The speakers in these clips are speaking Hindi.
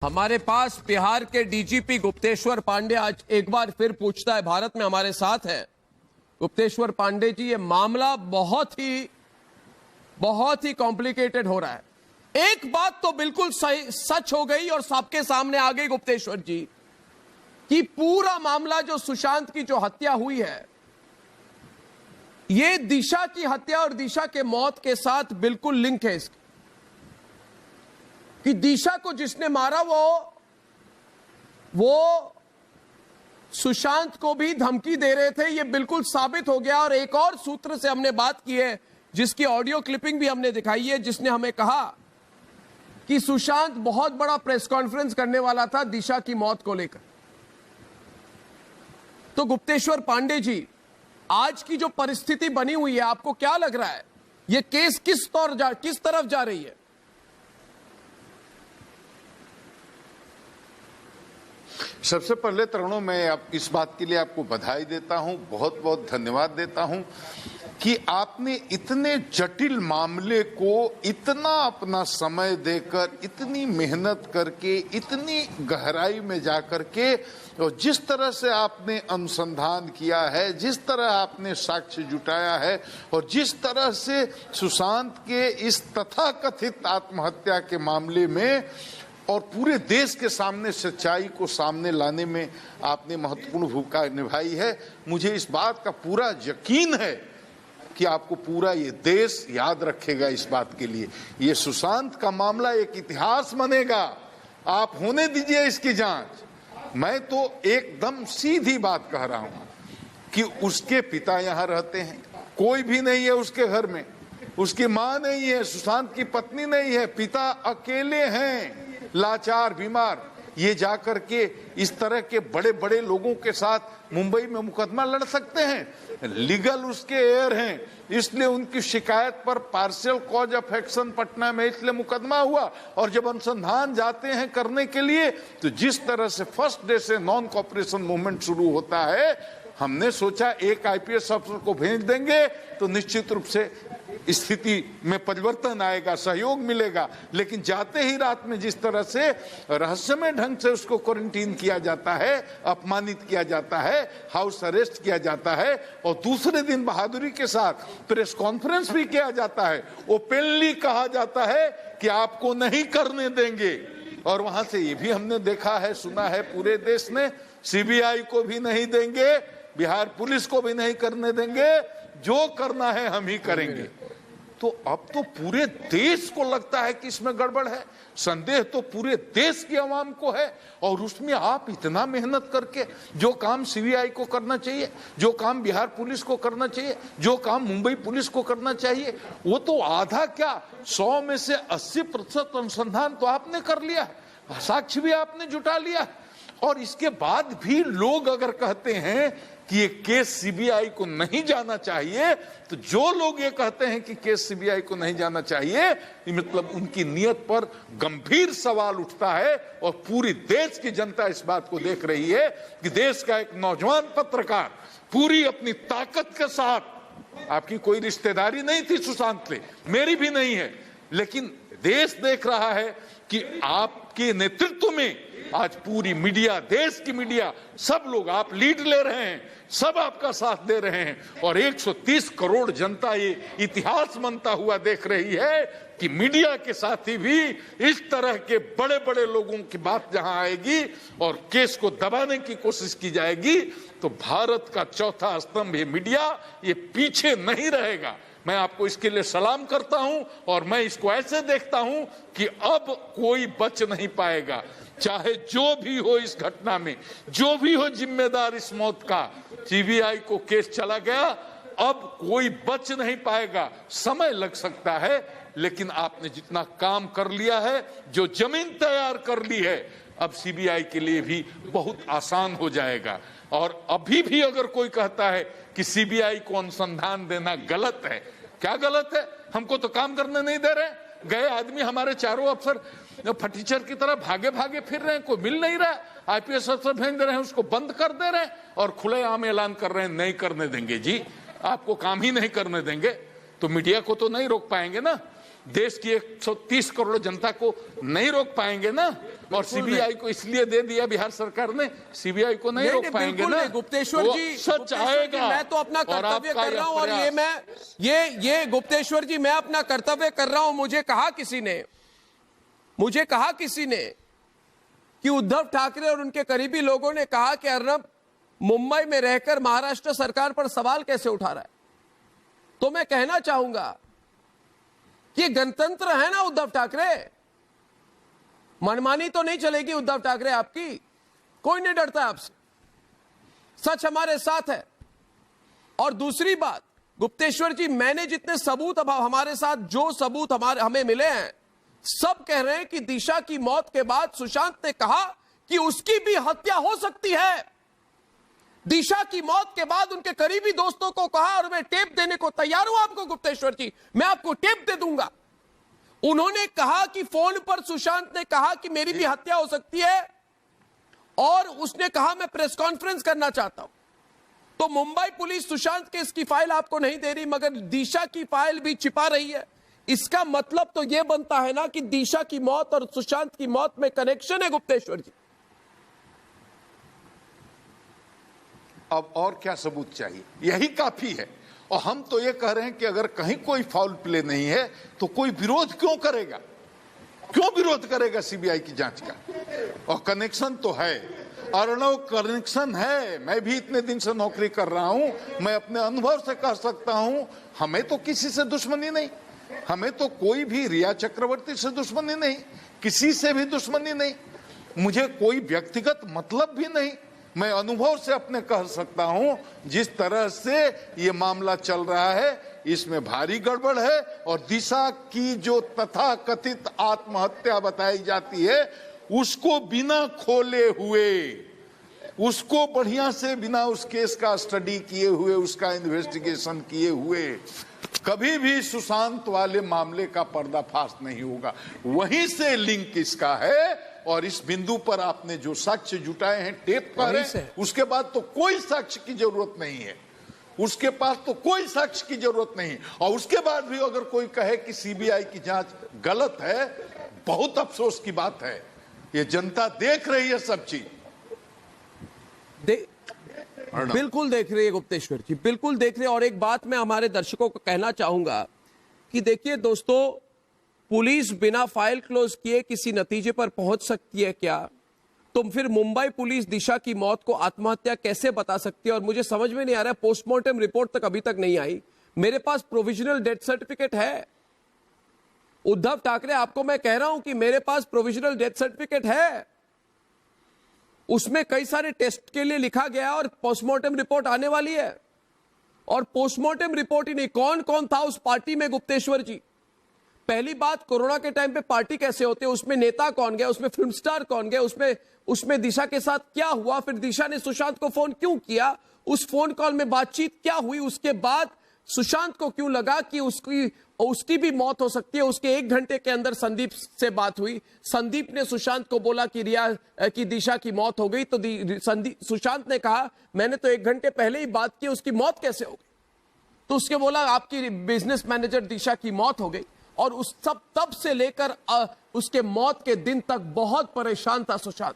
हमारे पास बिहार के डीजीपी गुप्तेश्वर पांडे आज एक बार फिर पूछता है, भारत में हमारे साथ है। गुप्तेश्वर पांडे जी, ये मामला बहुत ही कॉम्प्लिकेटेड हो रहा है। एक बात तो बिल्कुल सही सच हो गई और सबके सामने आ गई गुप्तेश्वर जी कि पूरा मामला जो सुशांत की जो हत्या हुई है, ये दिशा की हत्या और दिशा के मौत के साथ बिल्कुल लिंक है इसकी। कि दिशा को जिसने मारा वो सुशांत को भी धमकी दे रहे थे, ये बिल्कुल साबित हो गया। और एक और सूत्र से हमने बात की है, जिसकी ऑडियो क्लिपिंग भी हमने दिखाई है, जिसने हमें कहा कि सुशांत बहुत बड़ा प्रेस कॉन्फ्रेंस करने वाला था दिशा की मौत को लेकर। तो गुप्तेश्वर पांडे जी, आज की जो परिस्थिति बनी हुई है, आपको क्या लग रहा है, यह केस किस तरफ जा रही है? सबसे पहले तरुणों, मैं इस बात के लिए आपको बधाई देता हूं, बहुत बहुत धन्यवाद देता हूं कि आपने इतने जटिल मामले को इतना अपना समय देकर, इतनी मेहनत करके, इतनी गहराई में जाकर के, और जिस तरह से आपने अनुसंधान किया है, जिस तरह आपने साक्ष्य जुटाया है, और जिस तरह से सुशांत के इस तथाकथित आत्महत्या के मामले में और पूरे देश के सामने सच्चाई को सामने लाने में आपने महत्वपूर्ण भूमिका निभाई है, मुझे इस बात का पूरा यकीन है कि आपको पूरा ये देश याद रखेगा। इस बात के लिए ये सुशांत का मामला एक इतिहास बनेगा। आप होने दीजिए इसकी जांच। मैं तो एकदम सीधी बात कह रहा हूं कि उसके पिता यहां रहते हैं, कोई भी नहीं है उसके घर में, उसकी मां नहीं है, सुशांत की पत्नी नहीं है, पिता अकेले हैं, लाचार, बीमार। ये जाकर के इस तरह के बड़े बड़े लोगों के साथ मुंबई में मुकदमा लड़ सकते हैं? लीगल उसके एयर हैं, इसलिए उनकी शिकायत पर partial cause of action Patna में इसलिए मुकदमा हुआ। और जब अनुसंधान जाते हैं करने के लिए, तो जिस तरह से फर्स्ट डे से नॉन कॉपरेशन मूवमेंट शुरू होता है, हमने सोचा एक आईपीएस अफसर को भेज देंगे तो निश्चित रूप से स्थिति में परिवर्तन आएगा, सहयोग मिलेगा। लेकिन जाते ही रात में जिस तरह से रहस्यमय ढंग से उसको क्वारंटीन किया जाता है, अपमानित किया जाता है, हाउस अरेस्ट किया जाता है, और दूसरे दिन बहादुरी के साथ प्रेस कॉन्फ्रेंस भी किया जाता है, ओपनली कहा जाता है कि आपको नहीं करने देंगे। और वहां से ये भी हमने देखा है, सुना है पूरे देश ने, सीबीआई को भी नहीं देंगे, बिहार पुलिस को भी नहीं करने देंगे, जो करना है हम ही करेंगे। तो अब तो पूरे देश को लगता है कि इसमें गड़बड़ है। संदेह तो पूरे देश की आवाम को है। और उसमें आप इतना मेहनत करके, जो काम सीबीआई को करना चाहिए, जो काम बिहार पुलिस को करना चाहिए, जो काम मुंबई पुलिस को करना चाहिए, वो तो आधा क्या 100 में से 80% अनुसंधान तो आपने कर लिया, साक्ष्य भी आपने जुटा लिया। और इसके बाद भी लोग अगर कहते हैं कि ये केस सीबीआई को नहीं जाना चाहिए, तो जो लोग ये कहते हैं कि केस सीबीआई को नहीं जाना चाहिए, मतलब उनकी नीयत पर गंभीर सवाल उठता है। और पूरी देश की जनता इस बात को देख रही है कि देश का एक नौजवान पत्रकार पूरी अपनी ताकत के साथ, आपकी कोई रिश्तेदारी नहीं थी सुशांत से, मेरी भी नहीं है, लेकिन देश देख रहा है कि आपके नेतृत्व में आज पूरी मीडिया, देश की मीडिया, सब लोग, आप लीड ले रहे हैं, सब आपका साथ दे रहे हैं। और 130 करोड़ जनता ये इतिहास बनता हुआ देख रही है कि मीडिया के साथ ही भी इस तरह के बड़े बड़े लोगों की बात जहां आएगी और केस को दबाने की कोशिश की जाएगी, तो भारत का चौथा स्तंभ ये मीडिया, ये पीछे नहीं रहेगा। मैं आपको इसके लिए सलाम करता हूं। और मैं इसको ऐसे देखता हूं कि अब कोई बच नहीं पाएगा, चाहे जो भी हो इस घटना में, जो भी हो जिम्मेदार इस मौत का। सीबीआई को केस चला गया, अब कोई बच नहीं पाएगा। समय लग सकता है, लेकिन आपने जितना काम कर लिया है, जो जमीन तैयार कर ली है, अब सीबीआई के लिए भी बहुत आसान हो जाएगा। और अभी भी अगर कोई कहता है कि सीबीआई को अनुसंधान देना गलत है, क्या गलत है? हमको तो काम करने नहीं दे रहे। गए आदमी हमारे चारों अफसर फटीचर की तरह भागे भागे फिर रहे हैं, कोई मिल नहीं रहा। आईपीएस अफसर भेज दे रहे हैं, उसको बंद कर दे रहे हैं, और खुलेआम ऐलान कर रहे हैं नहीं करने देंगे। जी, आपको काम ही नहीं करने देंगे तो मीडिया को तो नहीं रोक पाएंगे ना। देश की 130 करोड़ जनता को नहीं रोक पाएंगे ना। और सीबीआई को इसलिए दे दिया बिहार सरकार ने, सीबीआई को नहीं रोक पाएंगे ना। गुप्तेश्वर जी, सच आएगा। मैं तो अपना कर्तव्य कर रहा हूं, और ये गुप्तेश्वर जी, मैं अपना कर्तव्य कर रहा हूं। मुझे कहा किसी ने कि उद्धव ठाकरे और उनके करीबी लोगों ने कहा कि अर्नब मुंबई में रहकर महाराष्ट्र सरकार पर सवाल कैसे उठा रहा है। तो मैं कहना चाहूंगा कि गणतंत्र है ना उद्धव ठाकरे, मनमानी तो नहीं चलेगी उद्धव ठाकरे आपकी, कोई नहीं डरता आपसे, सच हमारे साथ है। और दूसरी बात गुप्तेश्वर जी, मैंने जितने सबूत अब हमारे साथ जो सबूत हमें मिले हैं, सब कह रहे हैं कि दिशा की मौत के बाद सुशांत ने कहा कि उसकी भी हत्या हो सकती है। दिशा की मौत के बाद उनके करीबी दोस्तों को कहा, और मैं टेप देने को तैयार हूं आपको गुप्तेश्वर जी, मैं आपको टेप दे दूंगा। उन्होंने कहा कि फोन पर सुशांत ने कहा कि मेरी भी हत्या हो सकती है, और उसने कहा मैं प्रेस कॉन्फ्रेंस करना चाहता हूं। तो मुंबई पुलिस सुशांत केस की फाइल आपको नहीं दे रही, मगर दिशा की फाइल भी छिपा रही है। इसका मतलब तो यह बनता है ना कि दिशा की मौत और सुशांत की मौत में कनेक्शन है गुप्तेश्वर जी। अब और क्या सबूत चाहिए, यही काफी है। और हम तो ये कह रहे हैं कि अगर कहीं कोई फाउल प्ले नहीं है तो कोई विरोध क्यों करेगा, क्यों विरोध करेगा सीबीआई की जांच का। और कनेक्शन तो है, अर्णव कनेक्शन है। मैं भी इतने दिन से नौकरी कर रहा हूं, मैं अपने अनुभव से कह सकता हूं, हमें तो किसी से दुश्मनी नहीं, हमें तो कोई भी रिया चक्रवर्ती से दुश्मनी नहीं, किसी से भी दुश्मनी नहीं, मुझे कोई व्यक्तिगत मतलब भी नहीं। मैं अनुभव से अपने कह सकता हूं, जिस तरह से ये मामला चल रहा है इसमें भारी गड़बड़ है। और दिशा की जो तथाकथित आत्महत्या बताई जाती है, उसको बिना खोले हुए, उसको बढ़िया से बिना उस केस का स्टडी किए हुए, उसका इन्वेस्टिगेशन किए हुए कभी भी सुशांत वाले मामले का पर्दाफाश नहीं होगा। वहीं से लिंक इसका है। और इस बिंदु पर आपने जो साक्ष्य जुटाए हैं टेप पर है, उसके बाद तो कोई साक्ष्य की जरूरत नहीं है, उसके पास तो कोई साक्ष्य की जरूरत नहीं। और उसके बाद भी अगर कोई कहे कि सीबीआई की जांच गलत है, बहुत अफसोस की बात है। ये जनता देख रही है सब चीज, बिल्कुल देख रही है गुप्तेश्वर जी, बिल्कुल देख रहे हैं। और एक बात मैं हमारे दर्शकों को कहना चाहूंगा कि देखिए दोस्तों, पुलिस बिना फाइल क्लोज किए किसी नतीजे पर पहुंच सकती है क्या? तो फिर मुंबई पुलिस दिशा की मौत को आत्महत्या कैसे बता सकती है? और मुझे समझ में नहीं आ रहा है, पोस्टमार्टम रिपोर्ट तक अभी तक नहीं आई। मेरे पास प्रोविजनल डेथ सर्टिफिकेट है। उद्धव ठाकरे, आपको मैं कह रहा हूं कि मेरे पास प्रोविजनल डेथ सर्टिफिकेट है, उसमें कई सारे टेस्ट के लिए लिखा गया और पोस्टमार्टम रिपोर्ट आने वाली है। और पोस्टमार्टम रिपोर्ट ही नहीं, कौन कौन था उस पार्टी में गुप्तेश्वर जी। पहली बात, कोरोना के टाइम पे पार्टी कैसे होते हैं, उसमें नेता कौन गया, उसमें फिल्म स्टार कौन गया, उसमें दिशा के साथ क्या हुआ, फिर दिशा ने सुशांत को फोन क्यों किया, उस फोन कॉल में बातचीत क्या हुई, उसके बाद सुशांत को क्यों लगा कि उसकी भी मौत हो सकती है। उसके 1 घंटे के अंदर संदीप से बात हुई, संदीप ने सुशांत को बोला कि रिया की दिशा की मौत हो गई, तो सुशांत ने कहा मैंने तो 1 घंटे पहले ही बात की, उसकी मौत कैसे हो गई? तो उसके बोला आपकी बिजनेस मैनेजर दिशा की मौत हो गई। और उस सब तब से लेकर उसके मौत के दिन तक बहुत परेशान था सुशांत।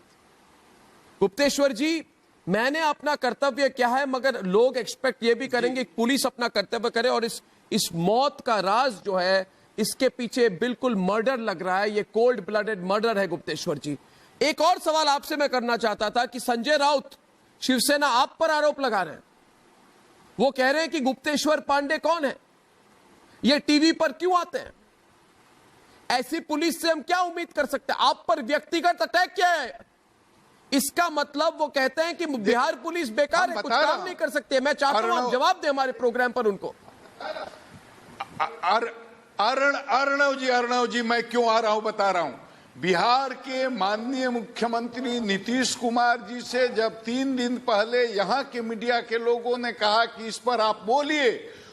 गुप्तेश्वर जी, मैंने अपना कर्तव्य किया है, मगर लोग एक्सपेक्ट ये भी करेंगे कि पुलिस अपना कर्तव्य करे। और इस मौत का राज जो है, इसके पीछे बिल्कुल मर्डर लग रहा है, ये कोल्ड ब्लडेड मर्डर है गुप्तेश्वर जी। एक और सवाल आपसे मैं करना चाहता था कि संजय राउत शिवसेना आप पर आरोप लगा रहे हैं, वो कह रहे हैं कि गुप्तेश्वर पांडे कौन है, ये टीवी पर क्यों आते हैं, ऐसी पुलिस से हम क्या उम्मीद कर सकते हैं? आप पर व्यक्तिगत अटैक क्या है? इसका मतलब वो कहते हैं कि बिहार पुलिस बेकार है, कुछ काम नहीं कर सकते। मैं चाहता हूं आप जवाब दें हमारे प्रोग्राम पर उनको। अर्णव जी, मैं क्यों आ रहा हूं बता रहा हूं। बिहार के माननीय मुख्यमंत्री नीतीश कुमार जी से जब 3 दिन पहले यहां के मीडिया के लोगों ने कहा कि इस पर आप बोलिए,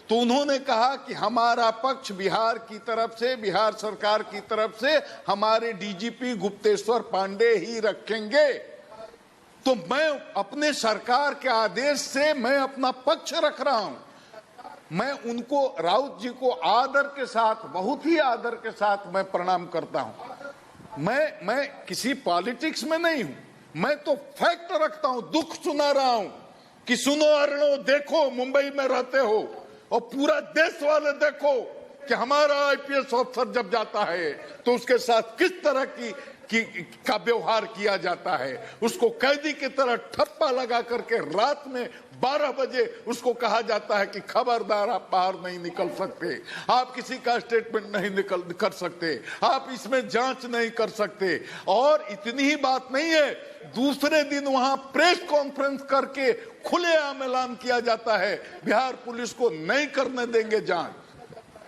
तो उन्होंने कहा कि हमारा पक्ष बिहार की तरफ से, बिहार सरकार की तरफ से हमारे डीजीपी गुप्तेश्वर पांडे ही रखेंगे। तो मैं अपने सरकार के आदेश से मैं अपना पक्ष रख रहा हूं। मैं उनको, राउत जी को आदर के साथ, बहुत ही आदर के साथ मैं प्रणाम करता हूं। मैं किसी पॉलिटिक्स में नहीं हूं, मैं तो फैक्ट रखता हूं, दुख सुना रहा हूं कि सुनो अर्णव, देखो मुंबई में रहते हो और पूरा देश वाले देखो कि हमारा आईपीएस ऑफिसर जब जाता है तो उसके साथ किस तरह का व्यवहार किया जाता है। उसको कैदी की तरह ठप्पा लगा करके रात में 12 बजे उसको कहा जाता है कि खबरदार, आप बाहर नहीं निकल सकते, आप किसी का स्टेटमेंट नहीं कर सकते, आप इसमें जांच नहीं कर सकते। और इतनी ही बात नहीं है, दूसरे दिन वहां प्रेस कॉन्फ्रेंस करके खुलेआम ऐलान किया जाता है बिहार पुलिस को नहीं करने देंगे जांच।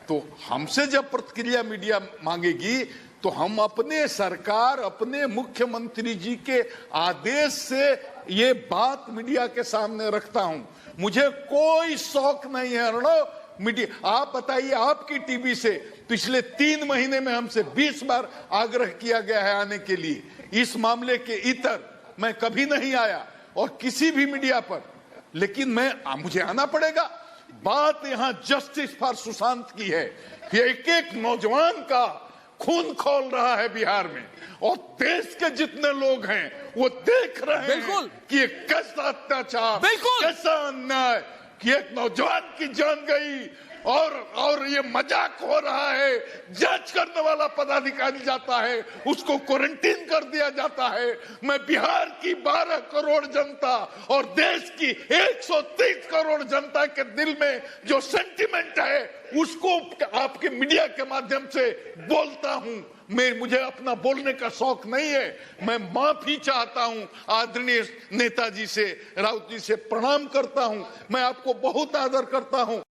तो हमसे जब प्रतिक्रिया मीडिया मांगेगी तो हम अपने सरकार, अपने मुख्यमंत्री जी के आदेश से ये बात मीडिया के सामने रखता हूं। मुझे कोई शौक नहीं है अर्णव, मीडिया, आप बताइए, आपकी टीवी से पिछले 3 महीने में हमसे 20 बार आग्रह किया गया है आने के लिए। इस मामले के इतर मैं कभी नहीं आया और किसी भी मीडिया पर, लेकिन मुझे आना पड़ेगा। बात यहां जस्टिस फॉर सुशांत की है कि एक नौजवान का खून खौल रहा है बिहार में और देश के जितने लोग हैं वो देख रहे हैं कि ये कैसा अत्याचार, कैसा अन्याय, कि एक नौजवान की जान गई और ये मजाक हो रहा है। जांच करने वाला पदाधिकारी जाता है, उसको क्वारंटीन कर दिया जाता है। मैं बिहार की 12 करोड़ जनता और देश की 130 करोड़ जनता के दिल में जो सेंटिमेंट है उसको आपके मीडिया के माध्यम से बोलता हूं। मुझे अपना बोलने का शौक नहीं है। मैं माफी चाहता हूं, आदरणीय नेताजी से, राउत जी से प्रणाम करता हूं। मैं आपको बहुत आदर करता हूं।